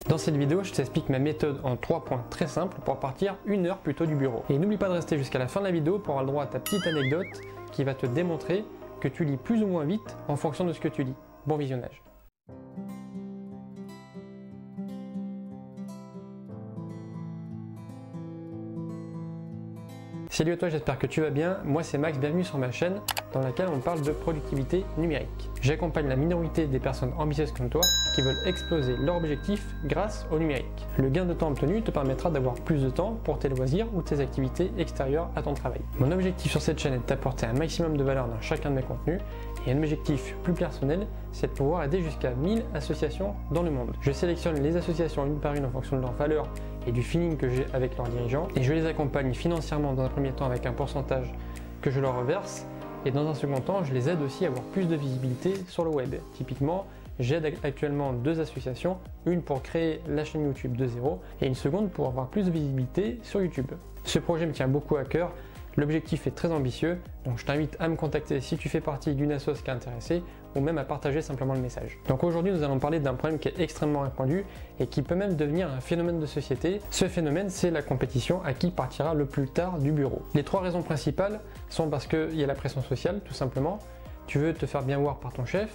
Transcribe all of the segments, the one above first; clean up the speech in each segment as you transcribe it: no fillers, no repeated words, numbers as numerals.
Dans cette vidéo, je t'explique ma méthode en 3 points très simples pour partir 1 heure plus tôt du bureau. Et n'oublie pas de rester jusqu'à la fin de la vidéo pour avoir le droit à ta petite anecdote qui va te démontrer que tu lis plus ou moins vite en fonction de ce que tu lis. Bon visionnage. Salut à toi, j'espère que tu vas bien. Moi c'est Max, bienvenue sur ma chaîne dans laquelle on parle de productivité numérique. J'accompagne la minorité des personnes ambitieuses comme toi qui veulent exploser leur objectif grâce au numérique. Le gain de temps obtenu te permettra d'avoir plus de temps pour tes loisirs ou tes activités extérieures à ton travail. Mon objectif sur cette chaîne est de t'apporter un maximum de valeur dans chacun de mes contenus et un objectif plus personnel, c'est de pouvoir aider jusqu'à 1000 associations dans le monde. Je sélectionne les associations une par une en fonction de leurs valeurs et du feeling que j'ai avec leurs dirigeants et je les accompagne financièrement dans un premier temps avec un pourcentage que je leur reverse et dans un second temps je les aide aussi à avoir plus de visibilité sur le web. Typiquement, j'aide actuellement 2 associations, une pour créer la chaîne YouTube de zéro et une seconde pour avoir plus de visibilité sur YouTube. Ce projet me tient beaucoup à cœur, l'objectif est très ambitieux, donc je t'invite à me contacter si tu fais partie d'une assoce qui est intéressée ou même à partager simplement le message. Donc aujourd'hui nous allons parler d'un problème qui est extrêmement répandu et qui peut même devenir un phénomène de société. Ce phénomène, c'est la compétition à qui partira le plus tard du bureau. Les 3 raisons principales sont parce qu'il y a la pression sociale tout simplement, tu veux te faire bien voir par ton chef,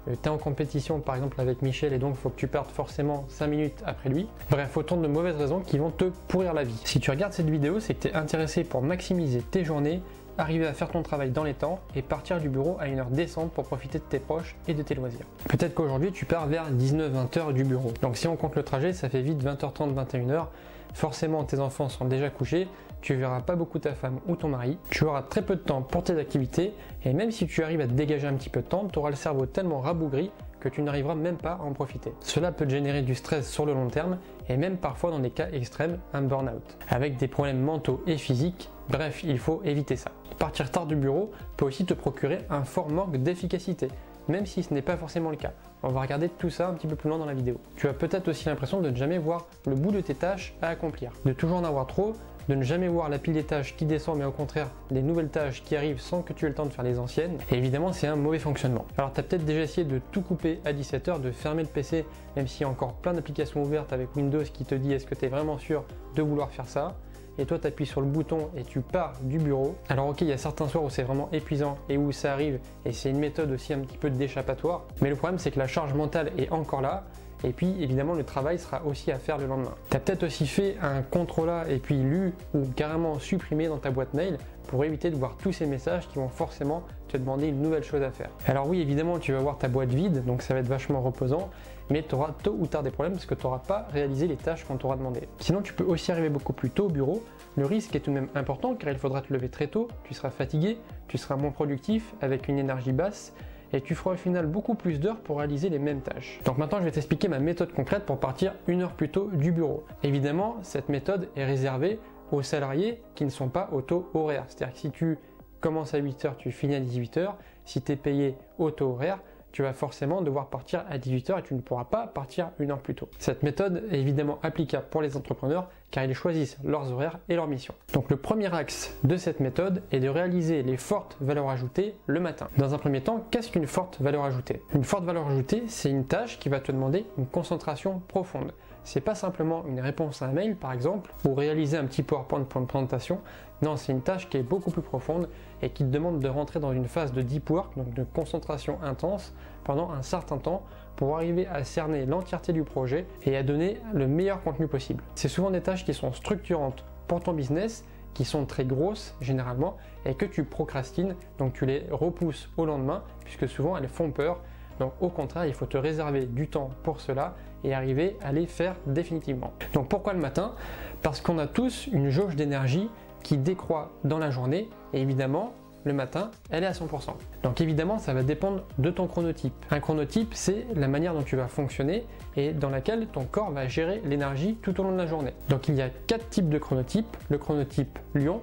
tu es en compétition par exemple avec Michel et donc il faut que tu partes forcément 5 minutes après lui. Bref, autant de mauvaises raisons qui vont te pourrir la vie. Si tu regardes cette vidéo, c'est que tu es intéressé pour maximiser tes journées, arriver à faire ton travail dans les temps et partir du bureau à une heure décente pour profiter de tes proches et de tes loisirs. Peut-être qu'aujourd'hui tu pars vers 19-20 heures du bureau. Donc si on compte le trajet, ça fait vite 20h30, 21h. Forcément tes enfants sont déjà couchés, tu verras pas beaucoup ta femme ou ton mari, tu auras très peu de temps pour tes activités et même si tu arrives à te dégager un petit peu de temps, tu auras le cerveau tellement rabougri que tu n'arriveras même pas à en profiter. Cela peut te générer du stress sur le long terme et même parfois dans des cas extrêmes, un burn-out, avec des problèmes mentaux et physiques. Bref, il faut éviter ça. Partir tard du bureau peut aussi te procurer un fort manque d'efficacité, même si ce n'est pas forcément le cas. On va regarder tout ça un petit peu plus loin dans la vidéo. Tu as peut-être aussi l'impression de ne jamais voir le bout de tes tâches à accomplir, de toujours en avoir trop, de ne jamais voir la pile des tâches qui descend mais au contraire des nouvelles tâches qui arrivent sans que tu aies le temps de faire les anciennes. Et évidemment c'est un mauvais fonctionnement. Alors tu as peut-être déjà essayé de tout couper à 17h, de fermer le PC même s'il y a encore plein d'applications ouvertes avec Windows qui te dit est-ce que tu es vraiment sûr de vouloir faire ça. Et toi tu appuies sur le bouton et tu pars du bureau. Alors ok, il y a certains soirs où c'est vraiment épuisant et où ça arrive et c'est une méthode aussi un petit peu d'échappatoire. Mais le problème c'est que la charge mentale est encore là. Et puis évidemment le travail sera aussi à faire le lendemain. Tu as peut-être aussi fait un CTRL-A et puis lu ou carrément supprimé dans ta boîte mail pour éviter de voir tous ces messages qui vont forcément te demander une nouvelle chose à faire. Alors oui, évidemment tu vas voir ta boîte vide, donc ça va être vachement reposant, mais tu auras tôt ou tard des problèmes parce que tu n'auras pas réalisé les tâches qu'on t'aura demandé. Sinon tu peux aussi arriver beaucoup plus tôt au bureau. Le risque est tout de même important car il faudra te lever très tôt, tu seras fatigué, tu seras moins productif avec une énergie basse, et tu feras au final beaucoup plus d'heures pour réaliser les mêmes tâches. Donc maintenant je vais t'expliquer ma méthode concrète pour partir 1 heure plus tôt du bureau. Évidemment cette méthode est réservée aux salariés qui ne sont pas auto-horaires. C'est-à-dire que si tu commences à 8h, tu finis à 18h, si tu es payé auto-horaire, tu vas forcément devoir partir à 18h et tu ne pourras pas partir 1 heure plus tôt. Cette méthode est évidemment applicable pour les entrepreneurs car ils choisissent leurs horaires et leurs missions. Donc le premier axe de cette méthode est de réaliser les fortes valeurs ajoutées le matin. Dans un premier temps, qu'est-ce qu'une forte valeur ajoutée? Une forte valeur ajoutée, c'est une tâche qui va te demander une concentration profonde. C'est pas simplement une réponse à un mail par exemple ou réaliser un petit PowerPoint pour une présentation. Non, c'est une tâche qui est beaucoup plus profonde et qui te demande de rentrer dans une phase de deep work, donc de concentration intense pendant un certain temps pour arriver à cerner l'entièreté du projet et à donner le meilleur contenu possible. C'est souvent des tâches qui sont structurantes pour ton business, qui sont très grosses généralement et que tu procrastines, donc tu les repousses au lendemain puisque souvent elles font peur. Donc au contraire, il faut te réserver du temps pour cela et arriver à les faire définitivement. Donc pourquoi le matin? Parce qu'on a tous une jauge d'énergie qui décroît dans la journée et évidemment le matin elle est à 100%. Donc évidemment ça va dépendre de ton chronotype. Un chronotype c'est la manière dont tu vas fonctionner et dans laquelle ton corps va gérer l'énergie tout au long de la journée. Donc il y a 4 types de chronotypes, le chronotype lion,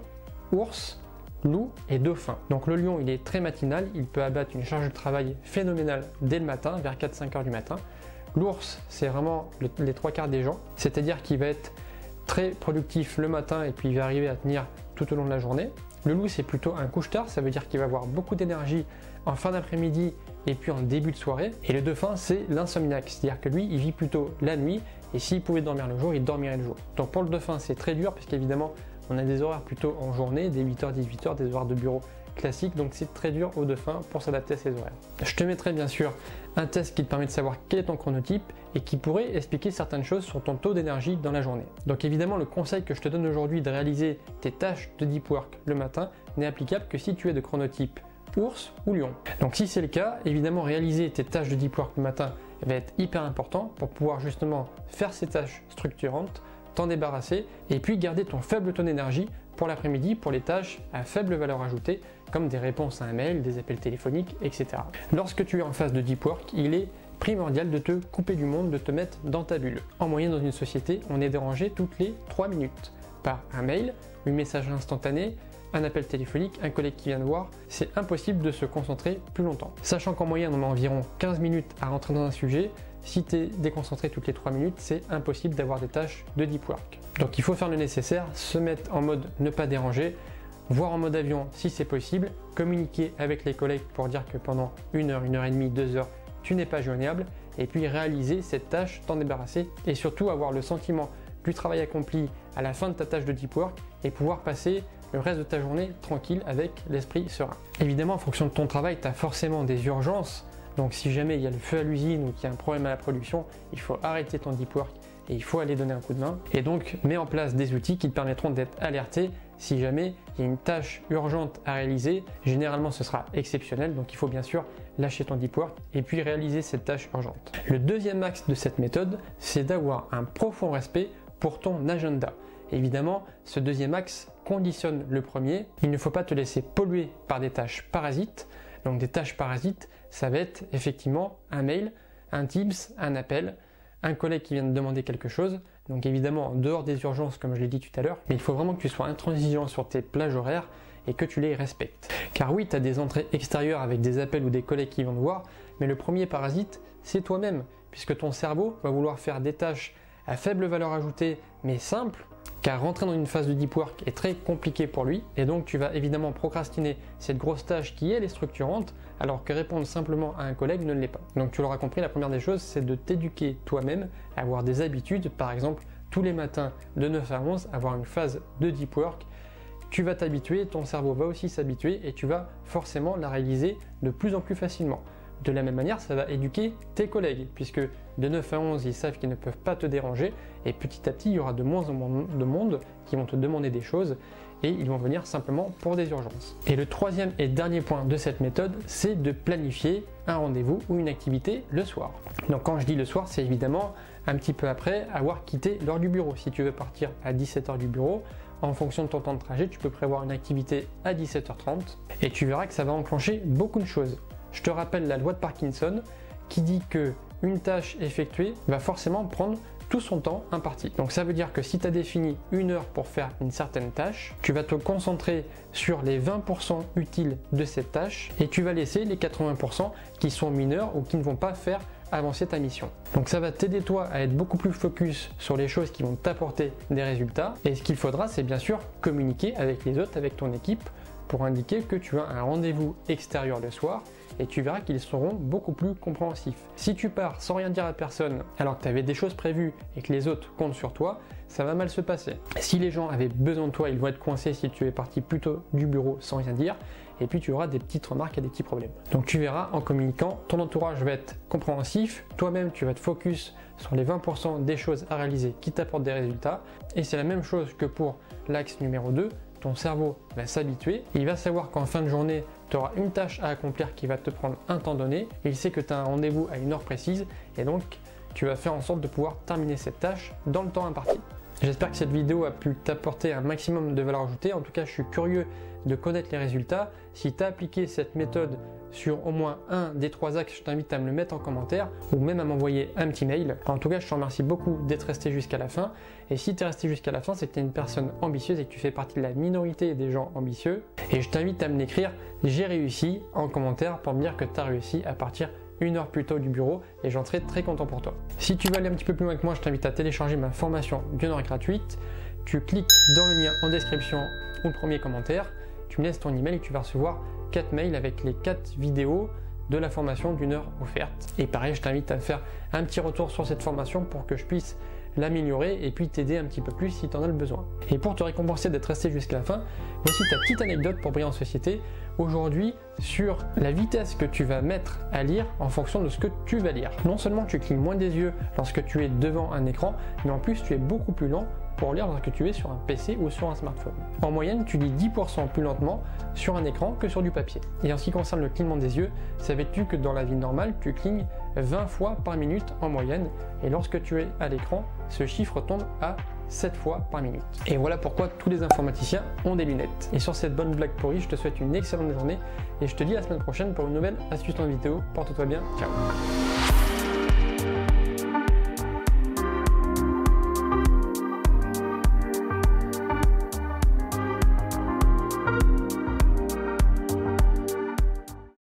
ours, loup et dauphin. Donc le lion il est très matinal, il peut abattre une charge de travail phénoménale dès le matin vers 4-5 heures du matin. L'ours c'est vraiment les 3/4 des gens, c'est-à-dire qu'il va être très productif le matin et puis il va arriver à tenir tout au long de la journée. Le loup c'est plutôt un couche-tard, ça veut dire qu'il va avoir beaucoup d'énergie en fin d'après-midi et puis en début de soirée. Et le dauphin c'est l'insomniaque, c'est-à-dire que lui il vit plutôt la nuit et s'il pouvait dormir le jour, il dormirait le jour. Donc pour le dauphin, c'est très dur, puisqu'évidemment, on a des horaires plutôt en journée, des 8h, 18h, des horaires de bureau classiques, donc c'est très dur au dauphin pour s'adapter à ces horaires. Je te mettrai bien sûr un test qui te permet de savoir quel est ton chronotype et qui pourrait expliquer certaines choses sur ton taux d'énergie dans la journée. Donc évidemment, le conseil que je te donne aujourd'hui de réaliser tes tâches de deep work le matin n'est applicable que si tu es de chronotype ours ou lion. Donc si c'est le cas, évidemment réaliser tes tâches de deep work le matin va être hyper important pour pouvoir justement faire ces tâches structurantes, t'en débarrasser et puis garder ton faible taux d'énergie pour l'après-midi pour les tâches à faible valeur ajoutée comme des réponses à un mail, des appels téléphoniques, etc. Lorsque tu es en phase de deep work, il est primordial de te couper du monde, de te mettre dans ta bulle. En moyenne dans une société, on est dérangé toutes les 3 minutes par un mail, une message instantané, un appel téléphonique, un collègue qui vient de voir. C'est impossible de se concentrer plus longtemps. Sachant qu'en moyenne on a environ 15 minutes à rentrer dans un sujet, si tu es déconcentré toutes les 3 minutes, c'est impossible d'avoir des tâches de deep work. Donc il faut faire le nécessaire, se mettre en mode ne pas déranger, voire en mode avion si c'est possible, communiquer avec les collègues pour dire que pendant 1 heure, 1 heure et demie, 2 heures, tu n'es pas joignable, et puis réaliser cette tâche, t'en débarrasser, et surtout avoir le sentiment du travail accompli à la fin de ta tâche de deep work et pouvoir passer le reste de ta journée tranquille avec l'esprit serein. Évidemment, en fonction de ton travail, tu as forcément des urgences, donc si jamais il y a le feu à l'usine ou qu'il y a un problème à la production, il faut arrêter ton deep work et il faut aller donner un coup de main. Et donc, mets en place des outils qui te permettront d'être alerté si jamais il y a une tâche urgente à réaliser. Généralement, ce sera exceptionnel, donc il faut bien sûr lâcher ton deep work et puis réaliser cette tâche urgente. Le deuxième axe de cette méthode, c'est d'avoir un profond respect pour ton agenda. Évidemment, ce deuxième axe conditionne le premier. Il ne faut pas te laisser polluer par des tâches parasites. Donc des tâches parasites, ça va être effectivement un mail, un Teams, un appel, un collègue qui vient de demander quelque chose. Donc évidemment en dehors des urgences comme je l'ai dit tout à l'heure, mais il faut vraiment que tu sois intransigeant sur tes plages horaires et que tu les respectes. Car oui, tu as des entrées extérieures avec des appels ou des collègues qui vont te voir, mais le premier parasite, c'est toi-même, puisque ton cerveau va vouloir faire des tâches à faible valeur ajoutée, mais simples, car rentrer dans une phase de deep work est très compliqué pour lui, et donc tu vas évidemment procrastiner cette grosse tâche qui elle est structurante, alors que répondre simplement à un collègue ne l'est pas. Donc tu l'auras compris, la première des choses, c'est de t'éduquer toi-même, à avoir des habitudes, par exemple tous les matins de 9 à 11, avoir une phase de deep work. Tu vas t'habituer, ton cerveau va aussi s'habituer, et tu vas forcément la réaliser de plus en plus facilement. De la même manière, ça va éduquer tes collègues, puisque de 9 à 11, ils savent qu'ils ne peuvent pas te déranger, et petit à petit, il y aura de moins en moins de monde qui vont te demander des choses, et ils vont venir simplement pour des urgences. Et le troisième et dernier point de cette méthode, c'est de planifier un rendez-vous ou une activité le soir. Donc quand je dis le soir, c'est évidemment un petit peu après avoir quitté l'heure du bureau. Si tu veux partir à 17h du bureau, en fonction de ton temps de trajet, tu peux prévoir une activité à 17h30, et tu verras que ça va enclencher beaucoup de choses. Je te rappelle la loi de Parkinson qui dit que une tâche effectuée va forcément prendre tout son temps imparti. Donc ça veut dire que si tu as défini 1 heure pour faire une certaine tâche, tu vas te concentrer sur les 20% utiles de cette tâche et tu vas laisser les 80% qui sont mineurs ou qui ne vont pas faire avancer ta mission. Donc ça va t'aider toi à être beaucoup plus focus sur les choses qui vont t'apporter des résultats, et ce qu'il faudra, c'est bien sûr communiquer avec les autres, avec ton équipe, pour indiquer que tu as un rendez-vous extérieur le soir, et tu verras qu'ils seront beaucoup plus compréhensifs. Si tu pars sans rien dire à personne alors que tu avais des choses prévues et que les autres comptent sur toi, ça va mal se passer. Si les gens avaient besoin de toi, ils vont être coincés si tu es parti plutôt du bureau sans rien dire, et puis tu auras des petites remarques et des petits problèmes. Donc tu verras, en communiquant, ton entourage va être compréhensif, toi-même tu vas te focus sur les 20% des choses à réaliser qui t'apportent des résultats, et c'est la même chose que pour l'axe numéro 2, ton cerveau va s'habituer, il va savoir qu'en fin de journée, tu auras une tâche à accomplir qui va te prendre un temps donné, il sait que tu as un rendez-vous à une heure précise, et donc tu vas faire en sorte de pouvoir terminer cette tâche dans le temps imparti. J'espère que cette vidéo a pu t'apporter un maximum de valeur ajoutée. En tout cas, je suis curieux de connaître les résultats. Si tu as appliqué cette méthode sur au moins un des 3 axes, je t'invite à me le mettre en commentaire ou même à m'envoyer un petit mail. En tout cas, je te remercie beaucoup d'être resté jusqu'à la fin. Et si tu es resté jusqu'à la fin, c'est que tu es une personne ambitieuse et que tu fais partie de la minorité des gens ambitieux. Et je t'invite à me l'écrire « J'ai réussi » en commentaire pour me dire que tu as réussi à partir 1 heure plus tôt du bureau, et j'en serai très content pour toi. Si tu veux aller un petit peu plus loin que moi, je t'invite à télécharger ma formation d'1 heure gratuite. Tu cliques dans le lien en description ou le premier commentaire, tu me laisses ton email et tu vas recevoir 4 mails avec les 4 vidéos de la formation d'1 heure offerte. Et pareil, je t'invite à faire un petit retour sur cette formation pour que je puisse l'améliorer et puis t'aider un petit peu plus si tu en as le besoin. Et pour te récompenser d'être resté jusqu'à la fin, voici ta petite anecdote pour briller en société aujourd'hui sur la vitesse que tu vas mettre à lire en fonction de ce que tu vas lire. Non seulement tu clignes moins des yeux lorsque tu es devant un écran, mais en plus tu es beaucoup plus lent pour lire lorsque tu es sur un PC ou sur un smartphone. En moyenne, tu lis 10% plus lentement sur un écran que sur du papier. Et en ce qui concerne le clignement des yeux, savais-tu que dans la vie normale, tu clignes 20 fois par minute en moyenne, et lorsque tu es à l'écran, ce chiffre tombe à 7 fois par minute. Et voilà pourquoi tous les informaticiens ont des lunettes. Et sur cette bonne blague pourrie, je te souhaite une excellente journée, et je te dis à la semaine prochaine pour une nouvelle astuce en vidéo. Porte-toi bien, ciao.